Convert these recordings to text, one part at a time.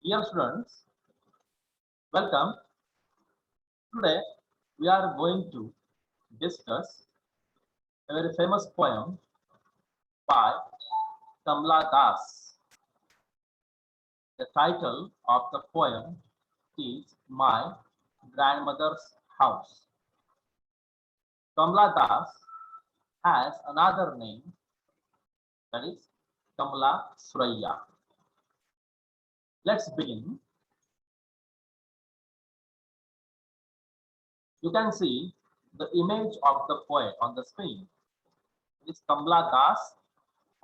Dear students, welcome. Today we are going to discuss a very famous poem by Kamla Das. The title of the poem is My Grandmother's House. Kamla Das has another name, that is Kamla Suraya. Let's begin. You can see the image of the poet on the screen. It is Kamla Das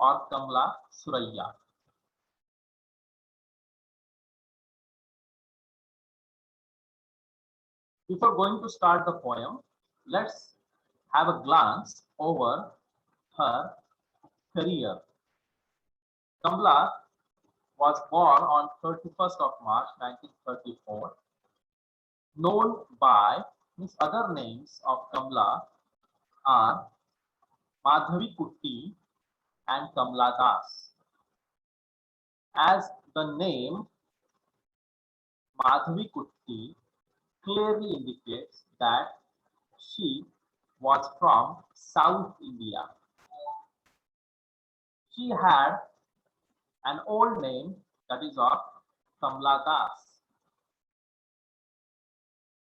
or Kamla Suraya. Before going to start the poem, let's have a glance over her career. Kamla was born on 31st of March 1934. Known by his other names of Kamla are Madhavi Kutti and Kamla Das. As the name Madhavi Kutti clearly indicates that she was from South India. She had an old name, that is of Kamla Das.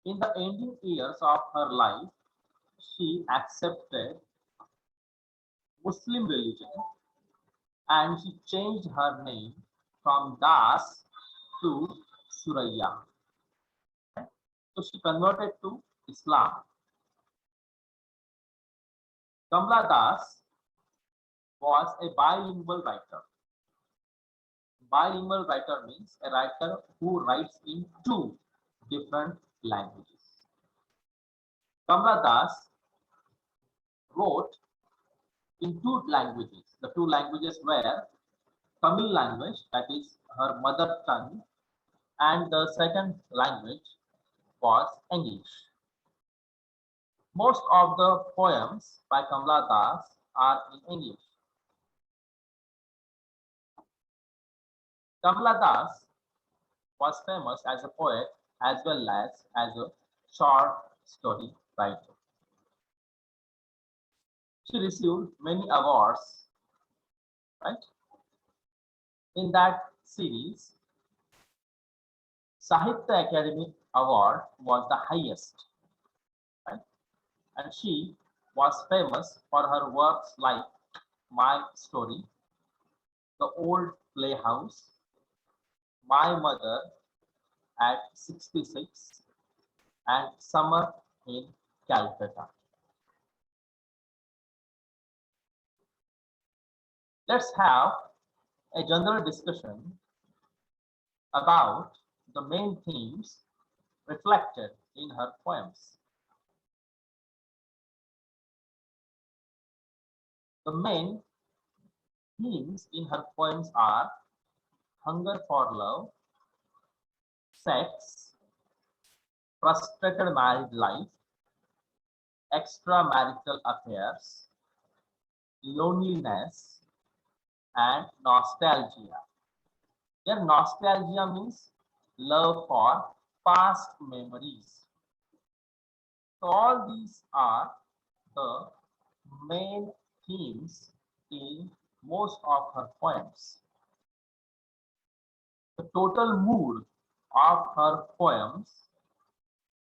In the ending years of her life, she accepted Muslim religion and she changed her name from Das to Suraya. So she converted to Islam. Kamla Das was a bilingual writer. Bilingual writer means a writer who writes in two different languages. Kamla Das wrote in two languages. The two languages were Tamil language, that is her mother tongue, and the second language was English. Most of the poems by Kamla Das are in English. Kamla Das was famous as a poet as well as a short story writer. She received many awards, right? In that series, Sahitya Academy Award was the highest, right? And she was famous for her works like My Story, The Old Playhouse, My Mother at 66, and Summer in Calcutta. Let's have a general discussion about the main themes reflected in her poems. The main themes in her poems are hunger for love, sex, frustrated married life, extramarital affairs, loneliness, and nostalgia. Here, nostalgia means love for past memories. So, all these are the main themes in most of her poems. The total mood of her poems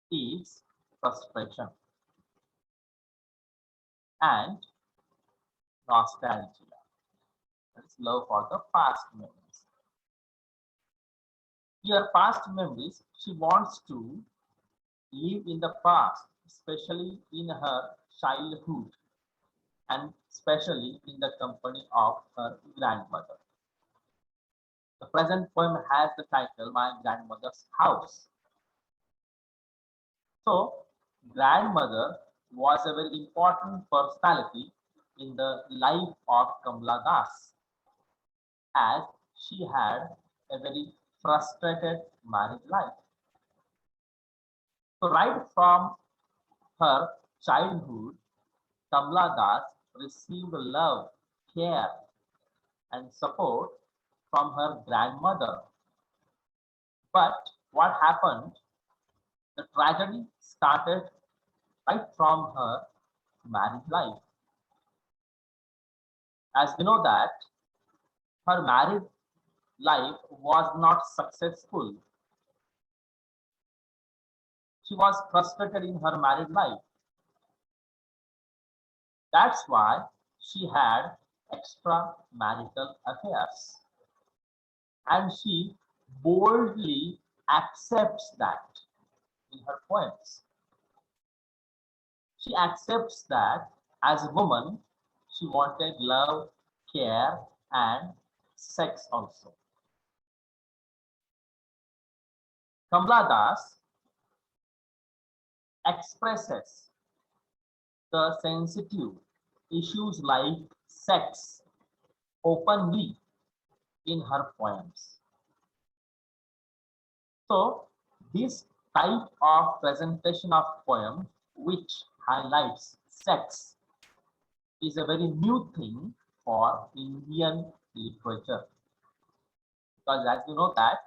is frustration and nostalgia. That's love for the past memories. Here, past memories, she wants to live in the past, especially in her childhood and especially in the company of her grandmother. The present poem has the title My Grandmother's House. So, grandmother was a very important personality in the life of Kamla Das, as she had a very frustrated married life. So, right from her childhood, Kamla Das received love, care, and support from her grandmother. But what happened? The tragedy started right from her married life. As we know that her married life was not successful. She was frustrated in her married life. That's why she had extramarital affairs. And she boldly accepts that in her poems. She accepts that as a woman, she wanted love, care, and sex also. Kamala Das expresses the sensitive issues like sex openly in her poems. So, this type of presentation of poem which highlights sex is a very new thing for Indian literature. Because as you know that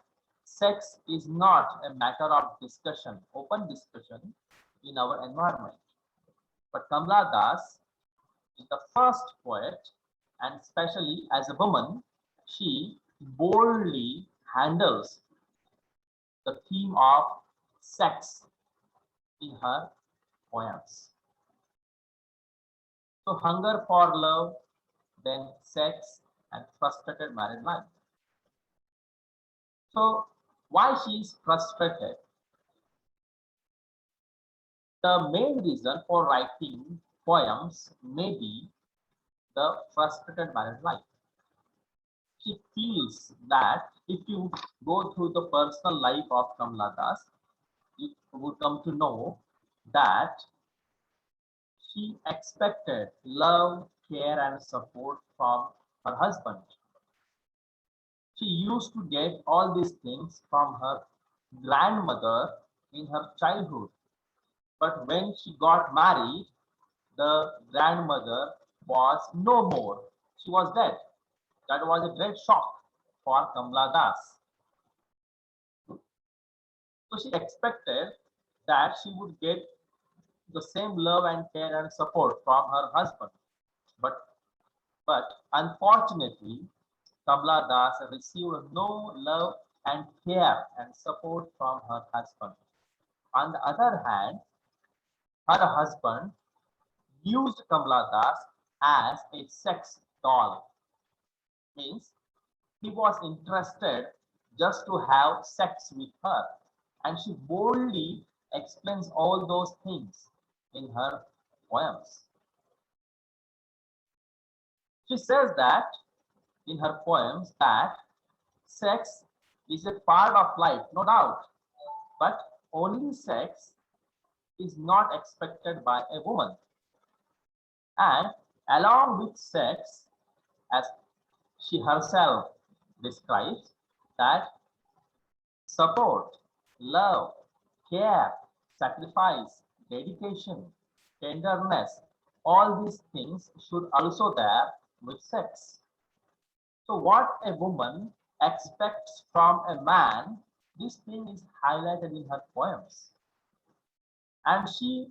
sex is not a matter of discussion, open discussion in our environment. But Kamala Das is the first poet, and especially as a woman, she boldly handles the theme of sex in her poems. So hunger for love, then sex, and frustrated married life. So why she is frustrated? The main reason for writing poems may be the frustrated married life. She feels that if you go through the personal life of Kamala Das, you would come to know that she expected love, care, and support from her husband. She used to get all these things from her grandmother in her childhood. But when she got married, the grandmother was no more. She was dead. That was a great shock for Kamala Das. So she expected that she would get the same love and care and support from her husband. But unfortunately, Kamala Das received no love and care and support from her husband. On the other hand, her husband used Kamala Das as a sex doll. Means he was interested just to have sex with her, and she boldly explains all those things in her poems. She says that in her poems that sex is a part of life, no doubt, but only sex is not expected by a woman. And along with sex, as she herself describes, that support, love, care, sacrifice, dedication, tenderness, all these things should also there with sex. So what a woman expects from a man, this thing is highlighted in her poems. And she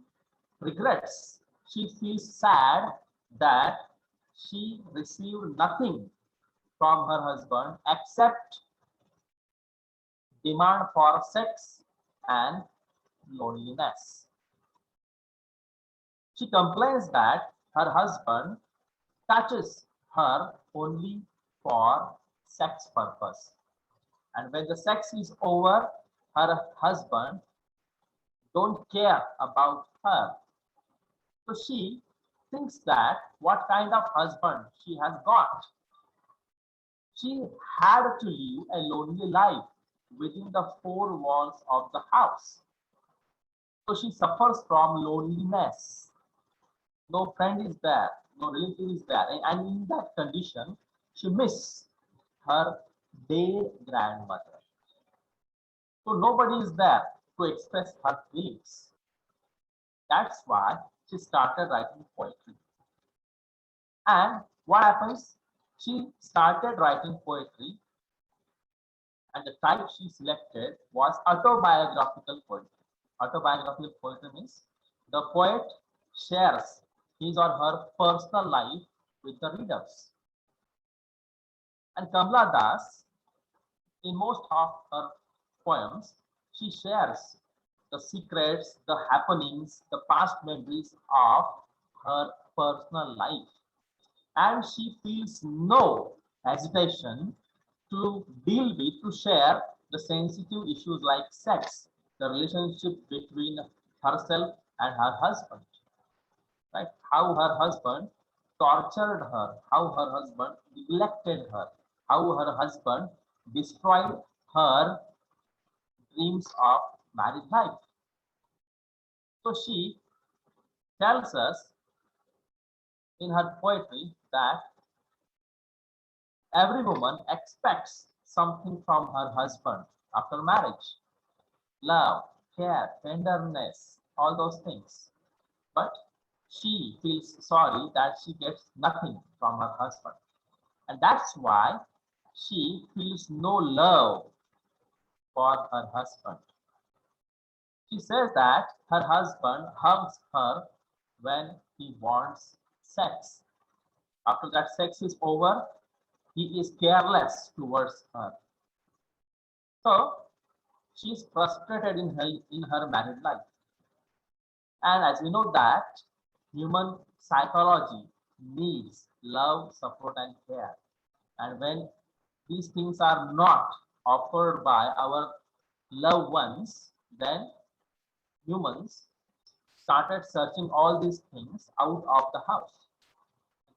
regrets, she feels sad that she received nothing from her husband except demand for sex and loneliness. She complains that her husband touches her only for sex purpose. And when the sex is over, her husband don't care about her. So she thinks that what kind of husband she has got. She had to live a lonely life within the four walls of the house. So she suffers from loneliness. No friend is there, no relative is there. And in that condition, she misses her dead grandmother. So nobody is there to express her feelings. That's why she started writing poetry. And what happens? She started writing poetry, And the type she selected was autobiographical poetry. Autobiographical poetry means the poet shares his or her personal life with the readers. And Kamala Das, in most of her poems, she shares the secrets, the happenings, the past memories of her personal life. And she feels no hesitation to deal with, to share the sensitive issues like sex, the relationship between herself and her husband, right? How her husband tortured her, how her husband neglected her, how her husband destroyed her dreams of married life. So she tells us in her poetry that every woman expects something from her husband after marriage: love, care, tenderness, all those things. But she feels sorry that she gets nothing from her husband. And that's why she feels no love for her husband. She says that her husband hugs her when he wants sex. After that sex is over, he is careless towards her. So she is frustrated in her married life. And as we know that human psychology needs love, support, and care. And when these things are not offered by our loved ones, then humans started searching all these things out of the house.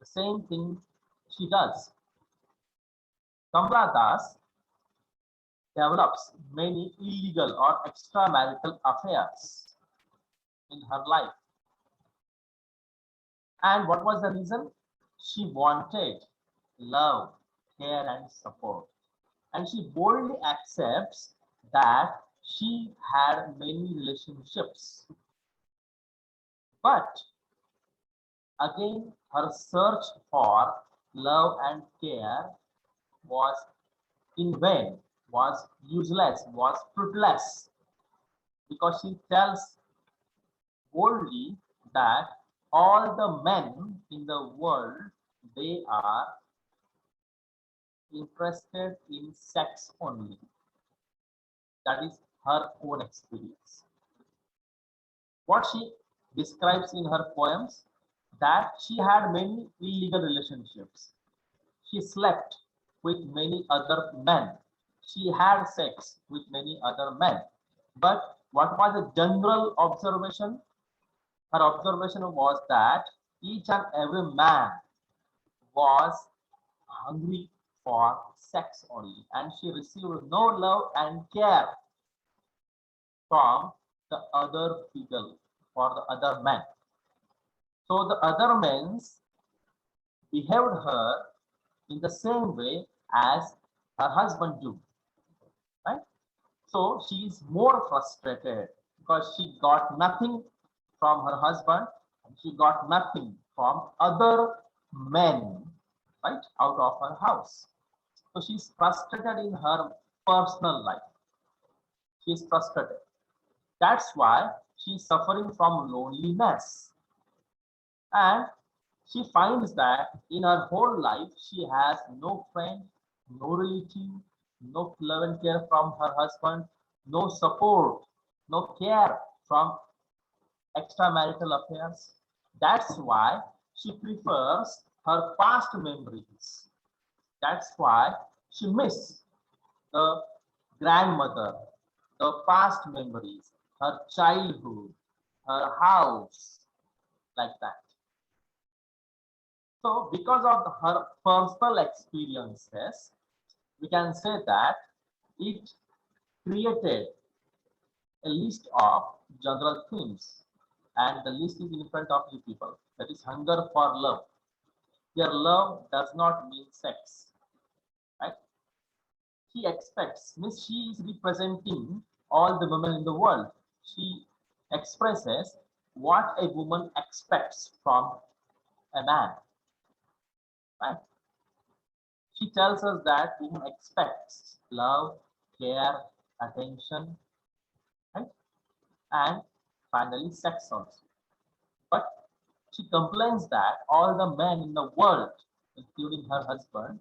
The same thing she does. Kamala Das develops many illegal or extramarital affairs in her life. And what was the reason? She wanted love, care, and support. And she boldly accepts that she had many relationships. But again, her search for love and care was in vain, was useless, was fruitless, because she tells boldly that all the men in the world, they are interested in sex only. That is her own experience. What she describes in her poems, that she had many illegal relationships. She slept with many other men. She had sex with many other men. But what was a general observation? Her observation was that each and every man was hungry for sex only, and she received no love and care from the other people, for the other men. So the other men behaved her in the same way as her husband do, right? So she is more frustrated because she got nothing from her husband, and she got nothing from other men, right, out of her house. So she's frustrated in her personal life. She's frustrated. That's why she's suffering from loneliness. And she finds that in her whole life, she has no friend, no relative, no love and care from her husband, no support, no care from extramarital affairs. That's why she prefers her past memories. That's why she misses the grandmother, the past memories, her childhood, her house, like that. So, because of her personal experiences, we can say that it created a list of general themes, and the list is in front of you people. That is hunger for love. Here, love does not mean sex, right? She expects, means she is representing all the women in the world. She expresses what a woman expects from a man, right? She tells us that woman expects love, care, attention, right? And finally sex also. But she complains that all the men in the world, including her husband,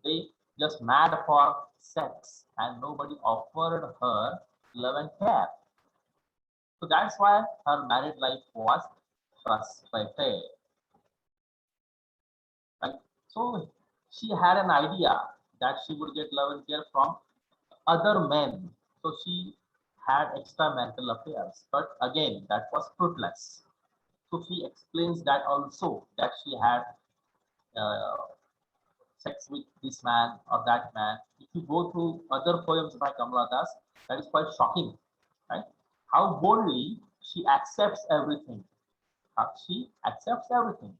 they just mad for sex and nobody offered her love and care. So that's why her married life was frustrated. Right? So she had an idea that she would get love and care from other men. So she had extramarital affairs. But again, that was fruitless. So she explains that also that she had uh, sex with this man or that man. If you go through other poems by Kamala Das, that is quite shocking, right? How boldly she accepts everything. She accepts everything.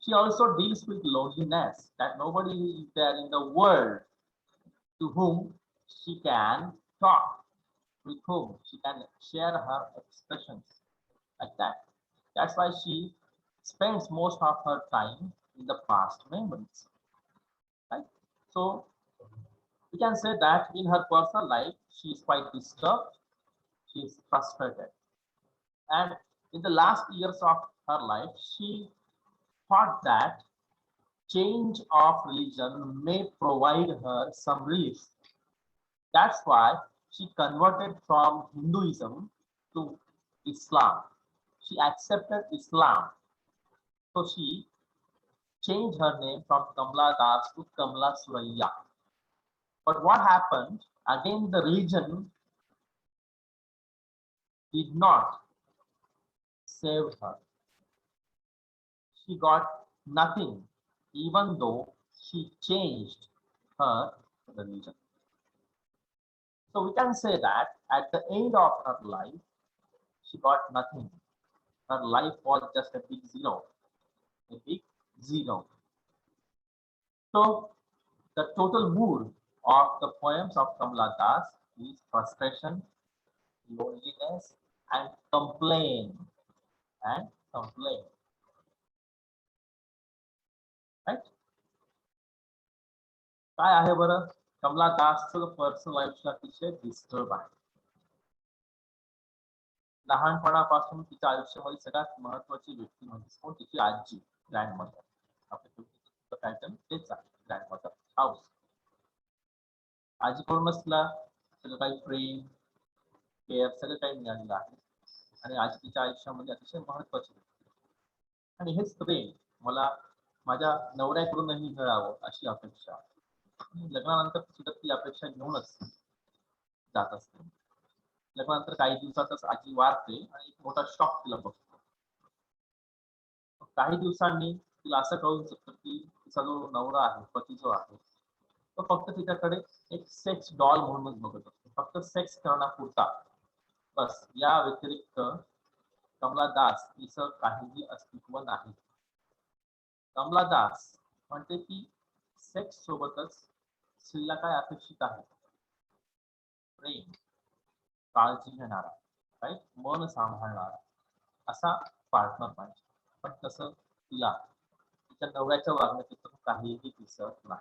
She also deals with loneliness, that nobody is there in the world to whom she can talk, with whom she can share her expressions like that. That's why she spends most of her time in the past memories, right? So we can say that in her personal life, she is quite disturbed, she is frustrated. And in the last years of her life, she thought that change of religion may provide her some relief. That's why she converted from Hinduism to Islam. She accepted Islam. So she changed her name from Kamala Das to Kamala Suraya. But what happened? Again, the religion did not save her. She got nothing, even though she changed her religion. So we can say that at the end of her life, she got nothing. Her life was just a big zero, a big zero. So the total mood of the poems of Kamala Das is frustration, loneliness, and complaint. And complaint, right? काय आहे बरं कमला दासचं personal आयुष्य अतिशय disturb आहे. लहानपणापासून तिच्या आयुष्यामध्ये सगळ्यात महत्वाची व्यक्ती म्हणजे कोण? तिची आजी, ग्रँड मदर. आपल्या पॅटर्न तेच आहे, ग्रँड मदर हाऊस. आजीकडूनच तिला सगळं काही प्रेम, केअर सगळं काही मिळालेलं आहे. आणि आजी तिच्या आयुष्यामध्ये अतिशय महत्वाची व्यक्ती. आणि हेच प्रेम मला माझ्या नवऱ्याकडूनही मिळावं अशी अपेक्षा. लग्नानंतर सुद्धा ती अपेक्षा घेऊनच जात असते. लग्नानंतर काही दिवसातच आजी वारते आणि एक मोठा शॉक तिला बसतो. काही दिवसांनी तिला असं कळून चुकतं की तिचा जो नवरा आहे, पती जो आहे, तो फक्त तिच्याकडे एक सेक्स डॉल म्हणूनच बघत असतो, फक्त सेक्स करण्यापुरता. बस, या व्यतिरिक्त कमला दास हिचं काहीही अस्तित्व नाही. कमला दास म्हणते की सेक्स सोबतच स्त्रीला काय अपेक्षित आहे? प्रेम, काळजी घेणारा, राईट, मन सांभाळणारा असा पार्टनर पाहिजे. पण तसं तिला तिच्या नवऱ्याच्या वागणुकीत काहीही दिसत नाही.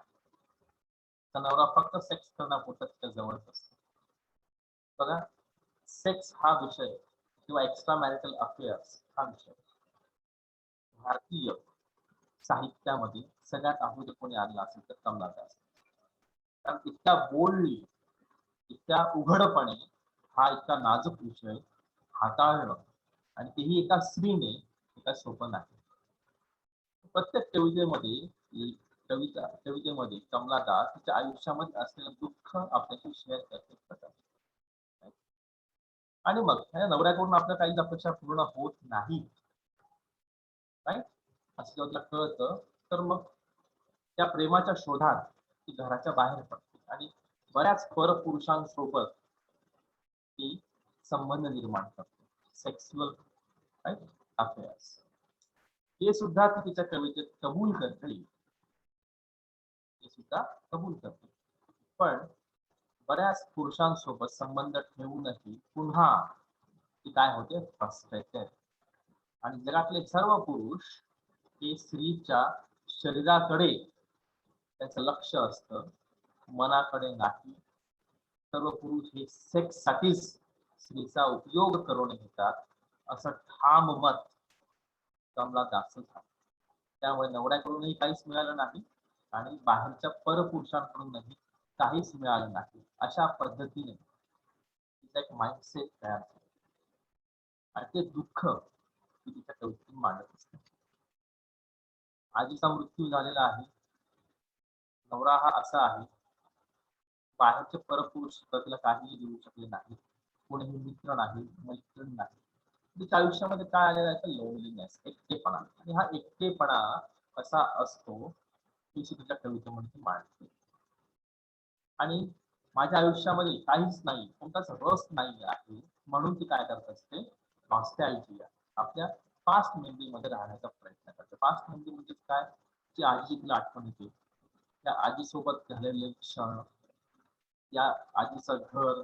तिचा नवरा फक्त सेक्स करण्यापुरता तिच्या जवळच असतो. बघा, सेक्स हा विषय किंवा एक्स्ट्रा मॅरिटल अफेअर्स हा विषय भारतीय साहित्यामध्ये सगळ्यात अगोदर कोणी आणला असेल तर कमला दास. कारण इतक्या बोल्डली, इतक्या उघडपणे हा इतका नाजूक विषय हाताळणं आणि तेही एका स्त्रीने एका सोपं नाही. प्रत्येक कवितेमध्ये कमला दास तिच्या आयुष्यामध्ये असलेलं दुःख आपल्याशी शेअर करते. आणि मग नवऱ्याकडून आपल्या काही अपेक्षा पूर्ण होत नाही, राईट, असं जेव्हा तिला कळतं तर मग त्या प्रेमाच्या शोधात ती घराच्या बाहेर पडते आणि बऱ्याच परपुरुषांसोबत ती संबंध निर्माण करते, सेक्सुअल, राईट, अफेअर्स. हे सुद्धा ती तिच्या कवितेत कबूल करते, हे सुद्धा कबूल करते. पण बऱ्याच पुरुषांसोबत संबंध ठेवूनही पुन्हा ती काय होते? फ्रस्ट्रेटेड. आणि जगातले सर्व पुरुष हे स्त्रीच्या शरीराकडे त्याचं लक्ष असतं, मनाकडे नाही. सर्व पुरुष हे सेक्स साठीच स्त्रीचा उपयोग करून घेतात असं ठाम मत कमला दास झालं. त्यामुळे नवऱ्याकडूनही काहीच मिळालं नाही आणि बाहेरच्या परपुरुषांकडूनही काहीच मिळालं नाही. अशा पद्धतीने तिचा एक माइंडसेट तयार झाला आणि ते दुःख ती तिच्या कवितेतून मांडत असते. आजीचा मृत्यू झालेला आहे, नवरा हा असा आहे, बाहेरचे परपुरुष तिला काहीही देऊ शकले नाही, कोणीही मित्र नाही, मैत्रीण नाही. तिच्या आयुष्यामध्ये काय आलेलं आहे, लोनलीनेस, एकटेपणा. आणि हा एकटेपणा कसा असतो ही तिच्या कवितेमध्ये मांडते. आणि माझ्या आयुष्यामध्ये काहीच नाही, कोणताच रस नाही आहे, म्हणून ती काय करत असते, नॉस्टॅल्जिया, आपल्या पास्ट मेमरीमध्ये राहण्याचा प्रयत्न करते. पास्ट मेमरी म्हणजे काय, जी आजी तिला आठवण येते, त्या आजीसोबत झालेले क्षण, या आजीचं घर,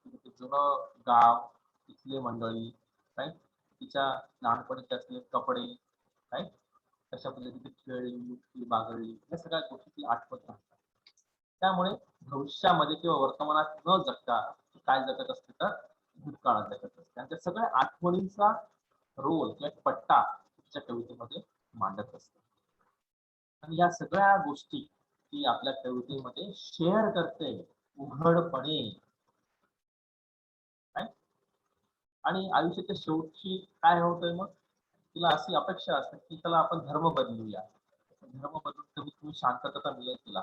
जुनं गाव, तिथले मंडळी, राईट, तिच्या लहानपणीचे असलेले कपडे, राईट, कशा पद्धतीने खेळली, लुटली, बागडली, या सगळ्या गोष्टी तिला आठवत राहतात. त्यामुळे भविष्यामध्ये किंवा वर्तमानात न जगता काय जगत असते, तर भूतकाळात जगत असते. त्यांच्या सगळ्या आठवणींचा रोल किंवा पट्टा तिच्या कवितेमध्ये मांडत असते. आणि या सगळ्या गोष्टी ती आपल्या कवितेमध्ये शेअर करते उघडपणे. आणि आयुष्याच्या शेवटची काय होतंय, मग तिला अशी अपेक्षा असते की त्याला आपण धर्म बदलूया, धर्म बदलून कमीत कमी शांतता मिळेल तिला,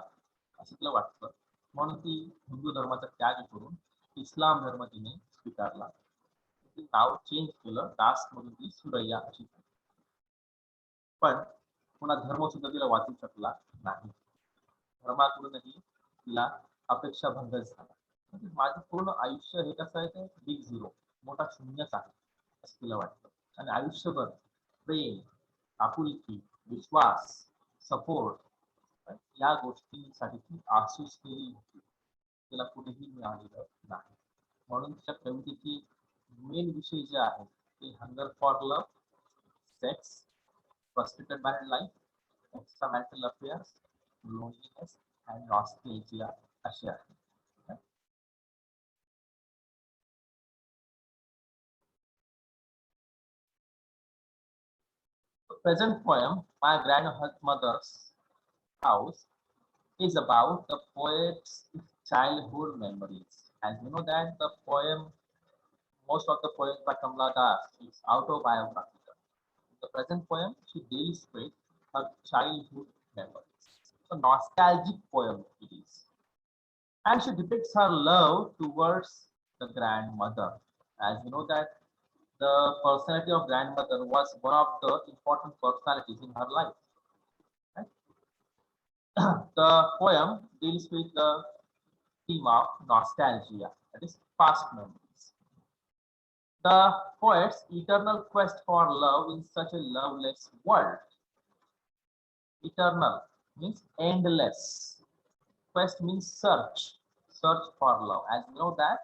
असं तिला वाटतं. म्हणून ती हिंदू धर्माचा त्याग करून इस्लाम धर्म तिने स्वीकारला. नाव चेंज केलं, दास मधून ती सुरैया अशी. पण पुन्हा धर्म सुद्धा तिला वाचू शकला नाही. धर्माकडूनही तिला अपेक्षा भंग झाला. म्हणजे माझं पूर्ण आयुष्य हे कसं आहे, ते बिग झिरो, मोठा शून्यच आहे असं तिला वाटतं. आणि आयुष्यभर प्रेम, आपुलकी, विश्वास, सपोर्ट या गोष्टींसाठी ती आसूस केली होती, तिला कुठेही मिळालेलं नाही. म्हणून तिच्या कवितेची मेन विषय जे आहे ते hunger for love, sex, frustrated married life, extramarital affairs, loneliness and nostalgia असे आहे. The present poem, My Grandmother's House, is about the poet's childhood memories. And you know that the poem, most of the poems by Kamala Das is autobiographical. The present poem, she deals with her childhood memories. So nostalgic poem it is. And she depicts her love towards the grandmother. As you know that the personality of grandmother was one of the important personalities in her life. Right? The poem deals with the theme of nostalgia, that is past memories. The poet's eternal quest for love in such a loveless world. Eternal means endless. Quest means search, search for love. As you know that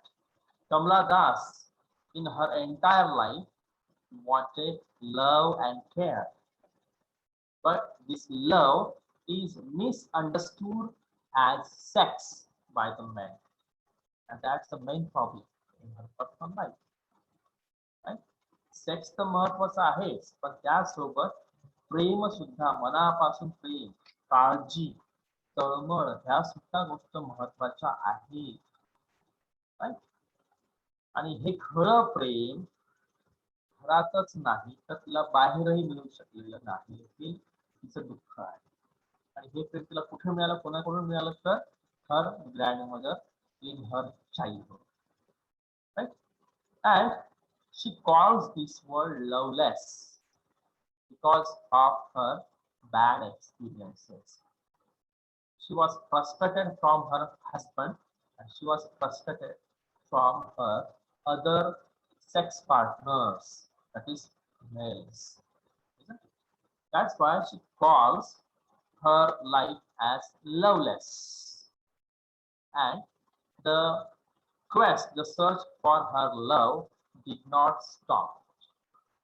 Kamala Das in her entire life wanted love and care. But this love is misunderstood as sex by the men. And that's the main problem in her personal life. Right? Sex तर महत्वाचं आहेच, पण त्यासोबत प्रेम सुद्धा, मनापासून प्रेम, काळजी, तळमळ ह्या सुद्धा गोष्ट महत्वाच्या आहेत. Right? आणि हे खरं प्रेम घरातच नाही तर तिला बाहेरही मिळू शकलेलं नाही, हे तिचं दुःख आहे. आणि हे प्रेम तिला कुठे मिळालं, कोणाकडून मिळालं, तर her grandmother in her childhood. Right? And she calls this world loveless because of her bad experiences. She was frustrated from her husband and she was frustrated from her other sex partners, that is males. That's why she calls her life as loveless. And the quest, the search for her love did not stop.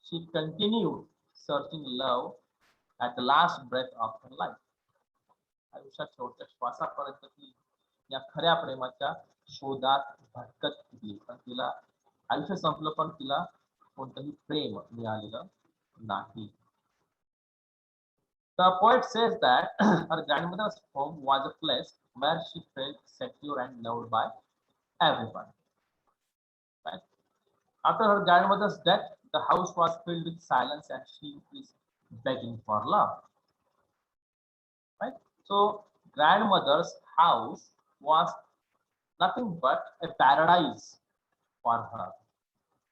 She continued searching love at the last breath of her life. आयुष्यात शेवटच्या श्वासापर्यंत ती या खऱ्या प्रेमाच्या शोधात भटकत होती, पण तिला आयुष्य संपलं पण तिला कोणतंही प्रेम मिळालेलं नाही. The poet says that her grandmother's home was a place where she felt secure and loved by everyone. Right? After her grandmother's death, the house was filled with silence and she is begging for love. Right? So, grandmother's house was nothing but a paradise for her,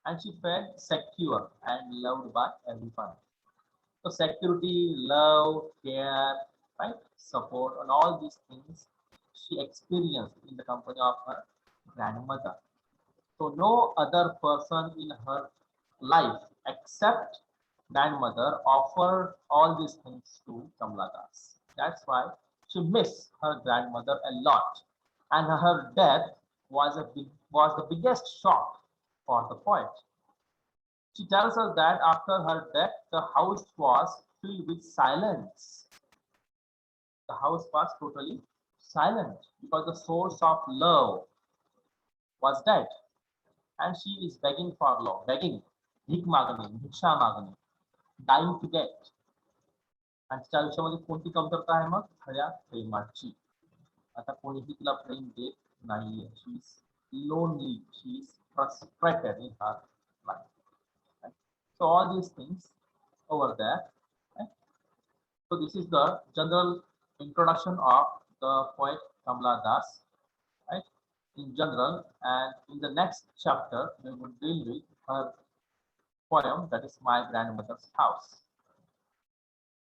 and she felt secure and loved by everyone. So, security, love, care, right, support, and all these things she experienced in the company of her grandmother. So no other person in her life except grandmother offered all these things to Kamala Das. That's why she missed her grandmother a lot, and her death was the biggest shock for the poet. She tells us that after her death, the house was filled with silence. The house was totally silent because the source of love was dead, and she is begging for love, begging, भीक मागणे, भिक्षा मागणे, dying to get. आणि तिच्या आयुष्यामध्ये कोणती कमतरता आहे मग? खऱ्या प्रेमाची. आता कोणीही तिला प्रेम देत नाहीये. She is lonely, she is frustrated in her life. So all these things over there. Right? So this is the general introduction of the poet Kamala Das, right? In general, and in the next chapter we will deal with her poem, that is My Grandmother's House.